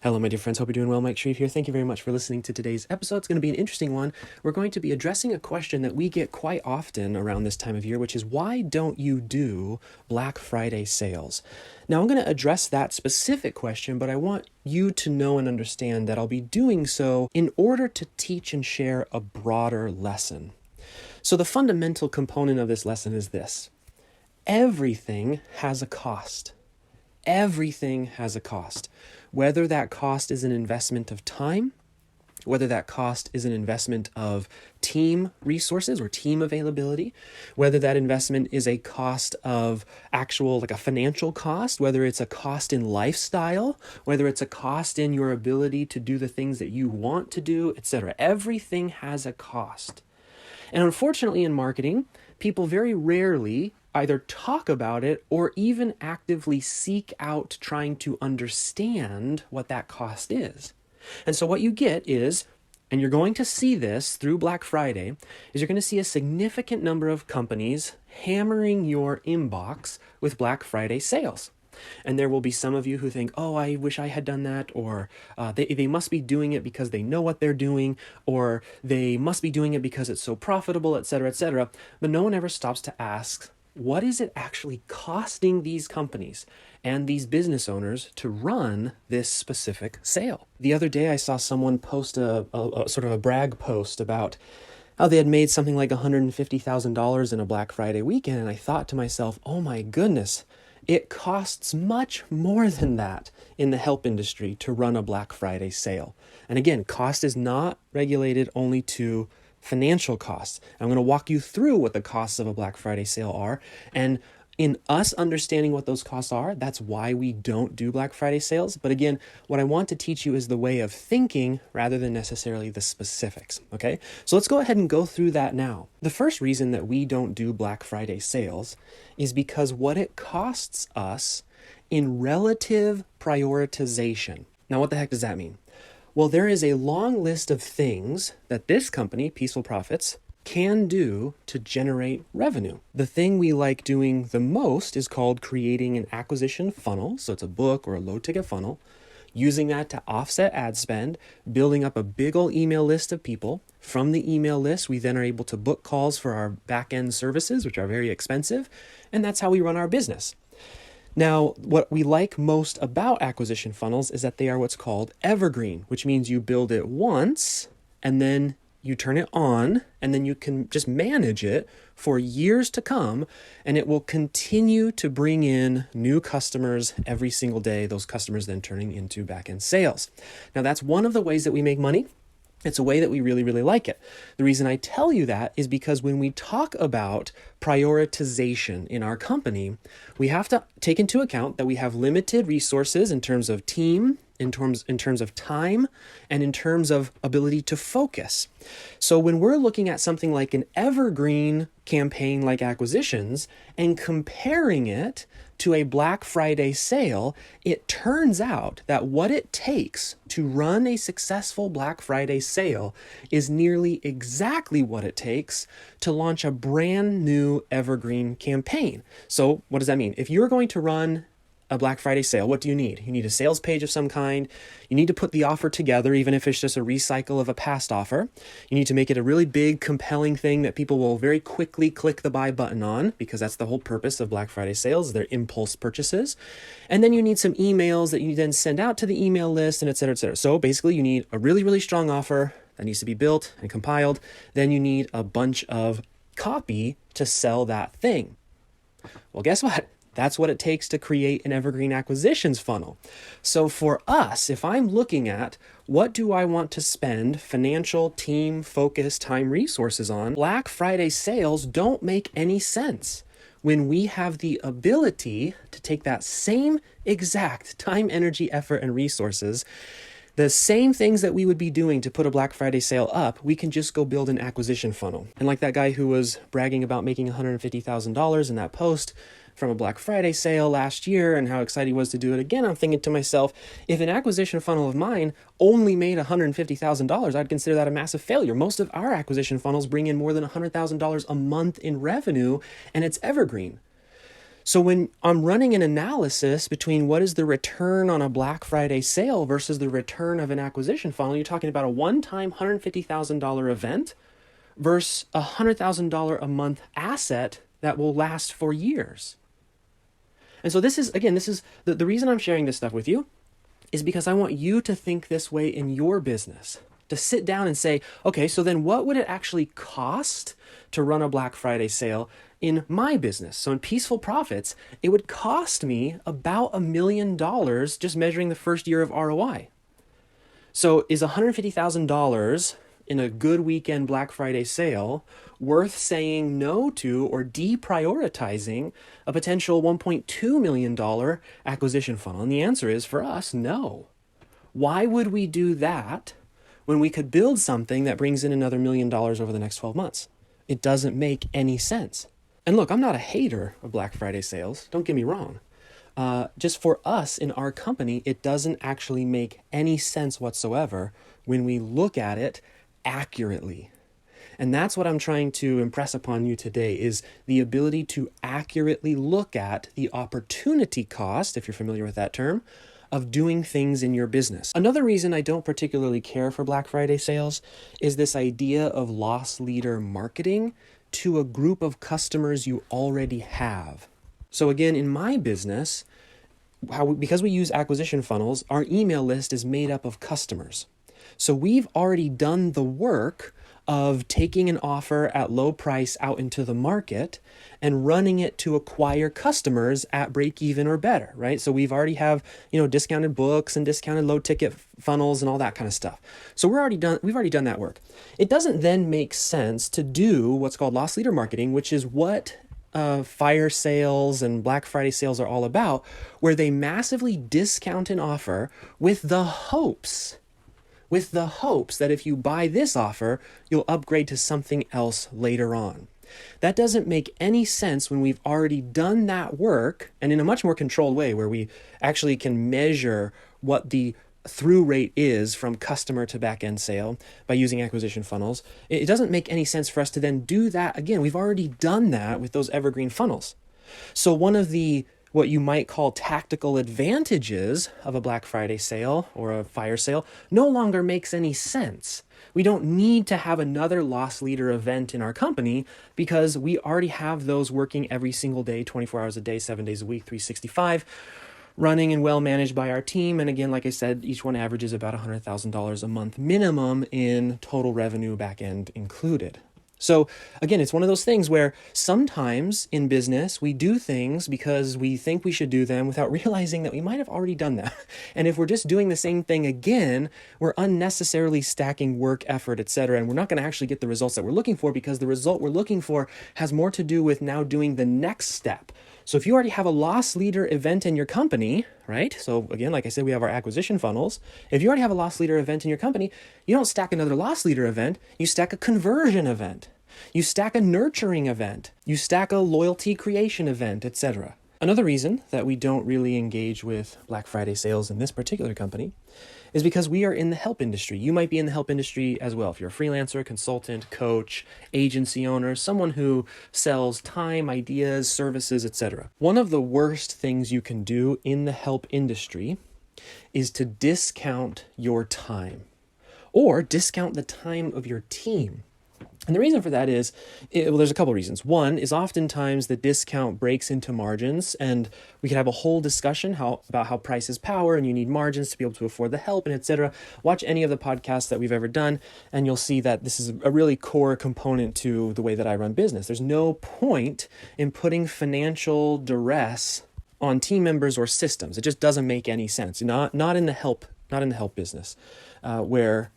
Hello, my dear friends. Hope you're doing well. Mike Shreve here. Thank you very much for listening to today's episode. It's going to be an interesting one. We're going to be addressing a question that we get quite often around this time of year, which is why don't you do Black Friday sales? Now, I'm going to address that specific question, but I want you to know and understand that I'll be doing so in order to teach and share a broader lesson. So the fundamental component of this lesson is this: everything has a cost. Everything has a cost. Whether that cost is an investment of time, whether that cost is an investment of team resources or team availability, whether that investment is a cost of actual, like a financial cost, whether it's a cost in lifestyle, whether it's a cost in your ability to do the things that you want to do, etc. Everything has a cost. And unfortunately in marketing, people very rarely either talk about it or even actively seek out trying to understand what that cost is. And so what you get is, and you're going to see this through Black Friday, is you're going to see a significant number of companies hammering your inbox with Black Friday sales. And there will be some of you who think, oh, I wish I had done that, or they must be doing it because they know what they're doing, or they must be doing it because it's so profitable, etc., etc. But no one ever stops to ask, what is it actually costing these companies and these business owners to run this specific sale? The other day, I saw someone post a sort of a brag post about how they had made something like $150,000 in a Black Friday weekend. And I thought to myself, oh my goodness, it costs much more than that in the help industry to run a Black Friday sale. And again, cost is not regulated only to financial costs. I'm going to walk you through what the costs of a Black Friday sale are. And in us understanding what those costs are, that's why we don't do Black Friday sales. But again, what I want to teach you is the way of thinking rather than necessarily the specifics. Okay, so let's go ahead and go through that now. The first reason that we don't do Black Friday sales is because what it costs us in relative prioritization. Now, what the heck does that mean? Well, there is a long list of things that this company, Peaceful Profits, can do to generate revenue. The thing we like doing the most is called creating an acquisition funnel. So it's a book or a low ticket funnel, using that to offset ad spend, building up a big old email list of people. From the email list, we then are able to book calls for our back-end services, which are very expensive. And that's how we run our business. Now, what we like most about acquisition funnels is that they are what's called evergreen, which means you build it once and then you turn it on, and then you can just manage it for years to come, and it will continue to bring in new customers every single day, those customers then turning into back-end sales. Now, that's one of the ways that we make money. It's a way that we really, really like it. The reason I tell you that is because when we talk about prioritization in our company, we have to take into account that we have limited resources in terms of team, in terms of time, and in terms of ability to focus. So when we're looking at something like an evergreen campaign like acquisitions and comparing it to a Black Friday sale, it turns out that what it takes to run a successful Black Friday sale is nearly exactly what it takes to launch a brand new evergreen campaign. So what does that mean? If you're going to run a Black Friday sale, what do you need? You need a sales page of some kind. You need to put the offer together, even if it's just a recycle of a past offer. You need to make it a really big, compelling thing that people will very quickly click the buy button on, because that's the whole purpose of Black Friday sales, they're impulse purchases. And then you need some emails that you then send out to the email list, and et cetera, et cetera. So basically you need a really, really strong offer that needs to be built and compiled. Then you need a bunch of copy to sell that thing. Well, guess what? That's what it takes to create an evergreen acquisitions funnel. So for us, if I'm looking at what do I want to spend financial, team, focus, time, resources on, Black Friday sales don't make any sense when we have the ability to take that same exact time, energy, effort, and resources, the same things that we would be doing to put a Black Friday sale up, we can just go build an acquisition funnel. And like that guy who was bragging about making $150,000 in that post from a Black Friday sale last year and how excited he was to do it again, I'm thinking to myself, if an acquisition funnel of mine only made $150,000, I'd consider that a massive failure. Most of our acquisition funnels bring in more than $100,000 a month in revenue, and it's evergreen. So when I'm running an analysis between what is the return on a Black Friday sale versus the return of an acquisition funnel, you're talking about a one-time $150,000 event versus a $100,000 a month asset that will last for years. And so this is the reason I'm sharing this stuff with you is because I want you to think this way in your business, to sit down and say, okay, so then what would it actually cost to run a Black Friday sale in my business? So in Peaceful Profits, it would cost me about $1 million just measuring the first year of ROI. So is $150,000 in a good weekend Black Friday sale worth saying no to or deprioritizing a potential $1.2 million acquisition funnel? And the answer is, for us, no. Why would we do that when we could build something that brings in another $1 million over the next 12 months? It doesn't make any sense. And look, I'm not a hater of Black Friday sales. Don't get me wrong. Just for us in our company, it doesn't actually make any sense whatsoever when we look at it accurately. And that's what I'm trying to impress upon you today, is the ability to accurately look at the opportunity cost, if you're familiar with that term, of doing things in your business. Another reason I don't particularly care for Black Friday sales is this idea of loss leader marketing to a group of customers you already have. So again, in my business, because we use acquisition funnels, our email list is made up of customers. So we've already done the work of taking an offer at low price out into the market and running it to acquire customers at break even or better, right? So we've already have, discounted books and discounted low ticket funnels and all that kind of stuff. So we've already done that work. It doesn't then make sense to do what's called loss leader marketing, which is what fire sales and Black Friday sales are all about, where they massively discount an offer with the hopes that if you buy this offer, you'll upgrade to something else later on. That doesn't make any sense when we've already done that work, and in a much more controlled way, where we actually can measure what the through rate is from customer to back end sale by using acquisition funnels. It doesn't make any sense for us to then do that again. We've already done that with those evergreen funnels. So one of the what you might call tactical advantages of a Black Friday sale or a fire sale no longer makes any sense. We don't need to have another loss leader event in our company because we already have those working every single day, 24 hours a day, 7 days a week, 365, running and well managed by our team. And again, like I said, each one averages about $100,000 a month minimum in total revenue, back end included. So again, it's one of those things where sometimes in business, we do things because we think we should do them without realizing that we might have already done that. And if we're just doing the same thing again, we're unnecessarily stacking work, effort, etc. And we're not going to actually get the results that we're looking for, because the result we're looking for has more to do with now doing the next step. So if you already have a loss leader event in your company, right? So again, like I said, we have our acquisition funnels. If you already have a loss leader event in your company, you don't stack another loss leader event, you stack a conversion event. You stack a nurturing event. You stack a loyalty creation event, etc. Another reason that we don't really engage with Black Friday sales in this particular company is because we are in the help industry. You might be in the help industry as well. If you're a freelancer, consultant, coach, agency owner, someone who sells time, ideas, services, etc. One of the worst things you can do in the help industry is to discount your time or discount the time of your team. And the reason for that is, there's a couple of reasons. One is oftentimes the discount breaks into margins, and we could have a whole discussion about how price is power and you need margins to be able to afford the help and etc. Watch any of the podcasts that we've ever done, and you'll see that this is a really core component to the way that I run business. There's no point in putting financial duress on team members or systems. It just doesn't make any sense. Not in the help business, where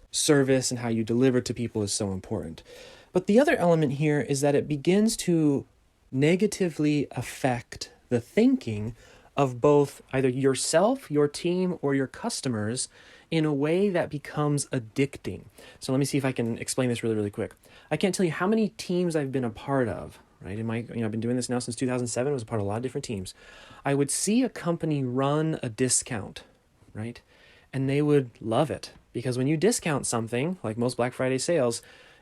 service and how you deliver to people is so important. But the other element here is that it begins to negatively affect the thinking of both either yourself, your team, or your customers in a way that becomes addicting. So let me see if I can explain this really, really quick. I can't tell you how many teams I've been a part of, right? I've been doing this now since 2007. I was a part of a lot of different teams. I would see a company run a discount, right? And they would love it. Because when you discount something, like most Black Friday sales,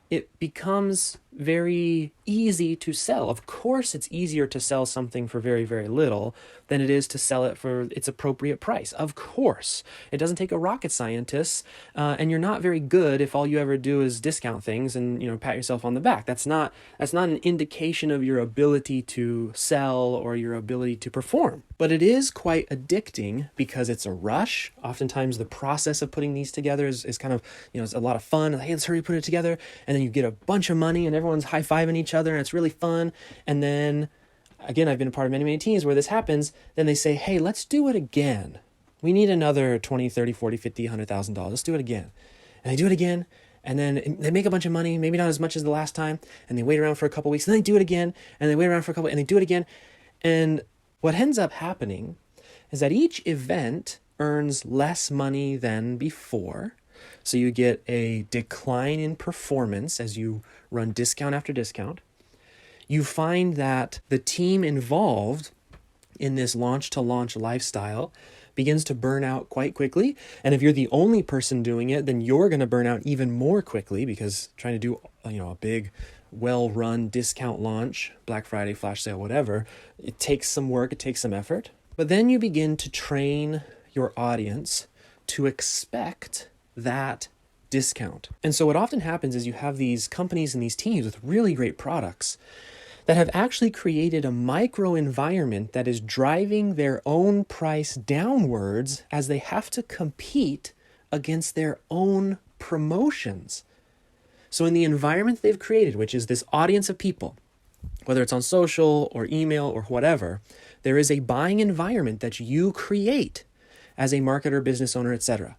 it becomes very easy to sell. Of course, it's easier to sell something for very, very little than it is to sell it for its appropriate price. Of course, it doesn't take a rocket scientist, and you're not very good if all you ever do is discount things and pat yourself on the back. That's not an indication of your ability to sell or your ability to perform. But it is quite addicting because it's a rush. Oftentimes, the process of putting these together is kind of it's a lot of fun. Hey, let's hurry put it together, and then you get a bunch of money, and everyone's high-fiving each other, and it's really fun. And then, again, I've been a part of many, many teams where this happens. Then they say, hey, let's do it again. We need another $20, $30, $40, $50, $100,000. Let's do it again. And they do it again, and then they make a bunch of money, maybe not as much as the last time, and they wait around for a couple weeks, and then they do it again, and they wait around for a couple, and they do it again. And what ends up happening is that each event earns less money than before. So you get a decline in performance as you run discount after discount. You find that the team involved in this launch-to-launch lifestyle begins to burn out quite quickly. And if you're the only person doing it, then you're going to burn out even more quickly, because trying to do a big, well-run discount launch, Black Friday, flash sale, whatever, it takes some work, it takes some effort. But then you begin to train your audience to expect that discount. And so what often happens is you have these companies and these teams with really great products that have actually created a micro environment that is driving their own price downwards as they have to compete against their own promotions. So in the environment they've created, which is this audience of people, whether it's on social or email or whatever, there is a buying environment that you create as a marketer, business owner, etc.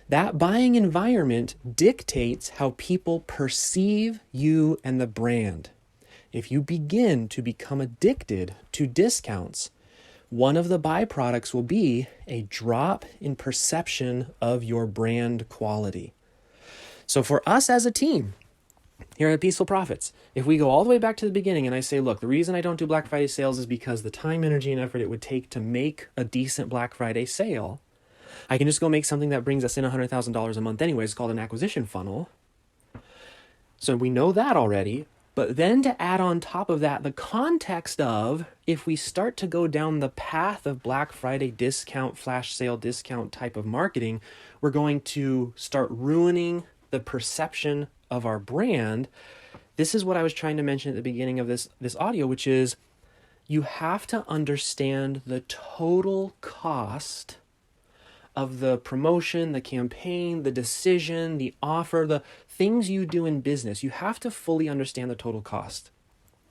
That buying environment dictates how people perceive you and the brand. If you begin to become addicted to discounts, one of the byproducts will be a drop in perception of your brand quality. So for us as a team here at Peaceful Profits, if we go all the way back to the beginning and I say, look, the reason I don't do Black Friday sales is because the time, energy, and effort it would take to make a decent Black Friday sale, I can just go make something that brings us in $100,000 a month anyways. It's called an acquisition funnel. So we know that already. But then to add on top of that, the context of if we start to go down the path of Black Friday discount, flash sale discount type of marketing, we're going to start ruining the perception of our brand. This is what I was trying to mention at the beginning of this audio, which is you have to understand the total cost of the promotion, the campaign, the decision, the offer, the things you do in business. You have to fully understand the total cost.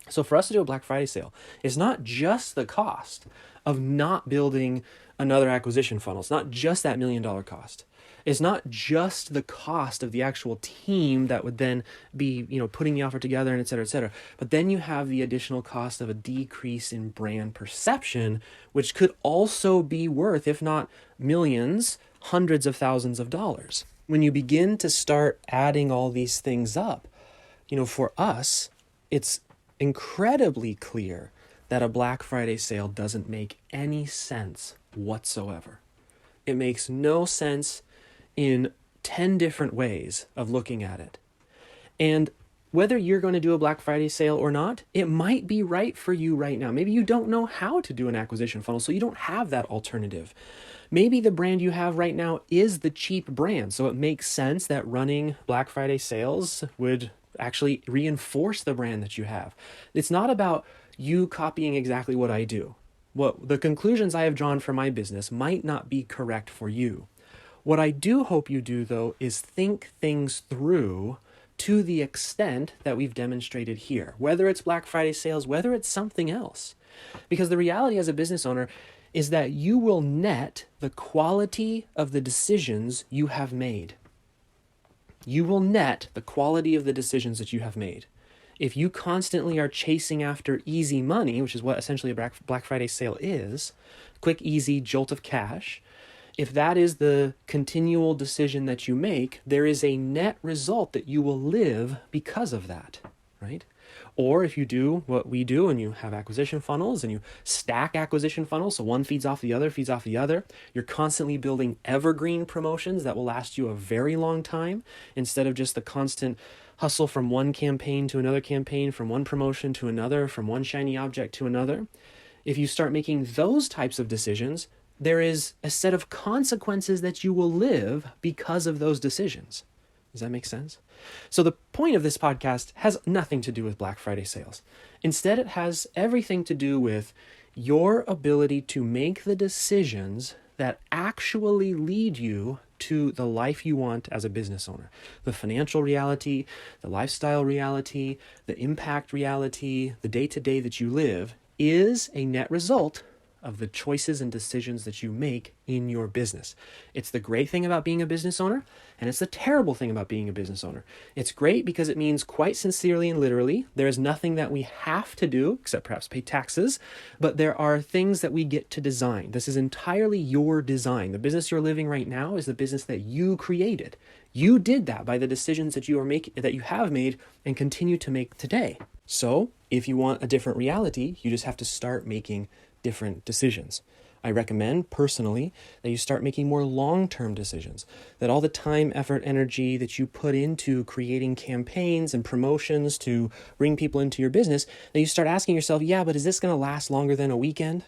So for us to do a Black Friday sale, it's not just the cost of not building another acquisition funnel. It's not just that $1 million cost. It's not just the cost of the actual team that would then be, putting the offer together and et cetera, et cetera. But then you have the additional cost of a decrease in brand perception, which could also be worth, if not millions, hundreds of thousands of dollars. When you begin to start adding all these things up, for us, it's incredibly clear that a Black Friday sale doesn't make any sense whatsoever. It makes no sense in 10 different ways of looking at it. And whether you're going to do a Black Friday sale or not, it might be right for you right now. Maybe you don't know how to do an acquisition funnel, so you don't have that alternative. Maybe the brand you have right now is the cheap brand, so it makes sense that running Black Friday sales would actually reinforce the brand that you have. It's not about you copying exactly what I do. What the conclusions I have drawn for my business might not be correct for you. What I do hope you do, though, is think things through to the extent that we've demonstrated here, whether it's Black Friday sales, whether it's something else. Because the reality as a business owner is that you will net the quality of the decisions you have made. You will net the quality of the decisions that you have made. If you constantly are chasing after easy money, which is what essentially a Black Friday sale is, quick, easy jolt of cash, if that is the continual decision that you make, there is a net result that you will live because of that, right? Or if you do what we do and you have acquisition funnels and you stack acquisition funnels, so one feeds off the other, you're constantly building evergreen promotions that will last you a very long time instead of just the constant hustle from one campaign to another campaign, from one promotion to another, from one shiny object to another, if you start making those types of decisions, there is a set of consequences that you will live because of those decisions. Does that make sense? So the point of this podcast has nothing to do with Black Friday sales. Instead, it has everything to do with your ability to make the decisions that actually lead you to the life you want as a business owner. The financial reality, the lifestyle reality, the impact reality, the day-to-day that you live is a net result of the choices and decisions that you make in your business. It's the great thing about being a business owner, and it's the terrible thing about being a business owner. It's great because it means quite sincerely and literally, there is nothing that we have to do, except perhaps pay taxes, but there are things that we get to design. This is entirely your design. The business you're living right now is the business that you created. You did that by the decisions that you have made and continue to make today. So, if you want a different reality, you just have to start making different decisions. I recommend personally that you start making more long-term decisions, that all the time, effort, energy that you put into creating campaigns and promotions to bring people into your business, that you start asking yourself, yeah, but is this going to last longer than a weekend?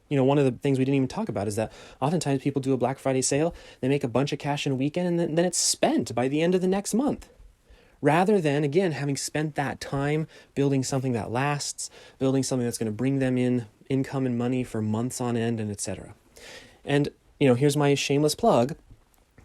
You know, one of the things we didn't even talk about is that oftentimes people do a Black Friday sale, they make a bunch of cash in a weekend, and then it's spent by the end of the next month. Rather than, again, having spent that time building something that lasts, building something that's going to bring them in income and money for months on end, and etc. And, here's my shameless plug.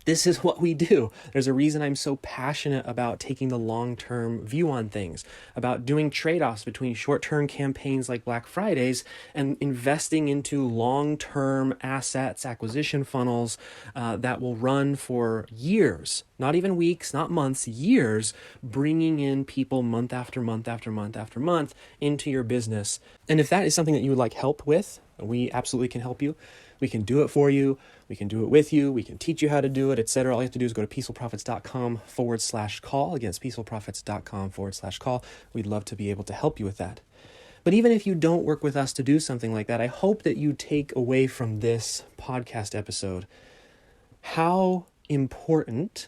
This is what we do. There's a reason I'm so passionate about taking the long-term view on things, about doing trade-offs between short-term campaigns like Black Fridays and investing into long-term assets, acquisition funnels that will run for years, not even weeks, not months, years, bringing in people month after month after month after month into your business. And if that is something that you would like help with, we absolutely can help you. We can do it for you. We can do it with you. We can teach you how to do it, etc. All you have to do is go to peacefulprofits.com/call. Again, it's peacefulprofits.com/call. We'd love to be able to help you with that. But even if you don't work with us to do something like that, I hope that you take away from this podcast episode how important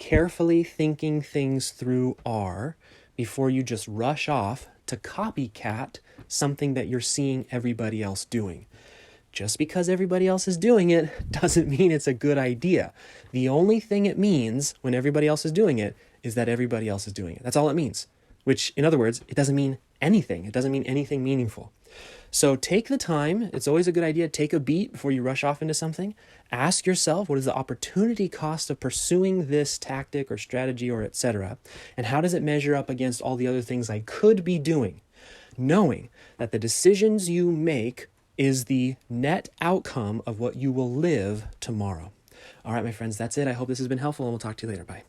carefully thinking things through are before you just rush off to copycat something that you're seeing everybody else doing. Just because everybody else is doing it doesn't mean it's a good idea. The only thing it means when everybody else is doing it is that everybody else is doing it. That's all it means. Which, in other words, it doesn't mean anything. It doesn't mean anything meaningful. So take the time. It's always a good idea to take a beat before you rush off into something. Ask yourself, what is the opportunity cost of pursuing this tactic or strategy or etc.? And how does it measure up against all the other things I could be doing? Knowing that the decisions you make is the net outcome of what you will live tomorrow. All right, my friends, that's it. I hope this has been helpful, and we'll talk to you later. Bye.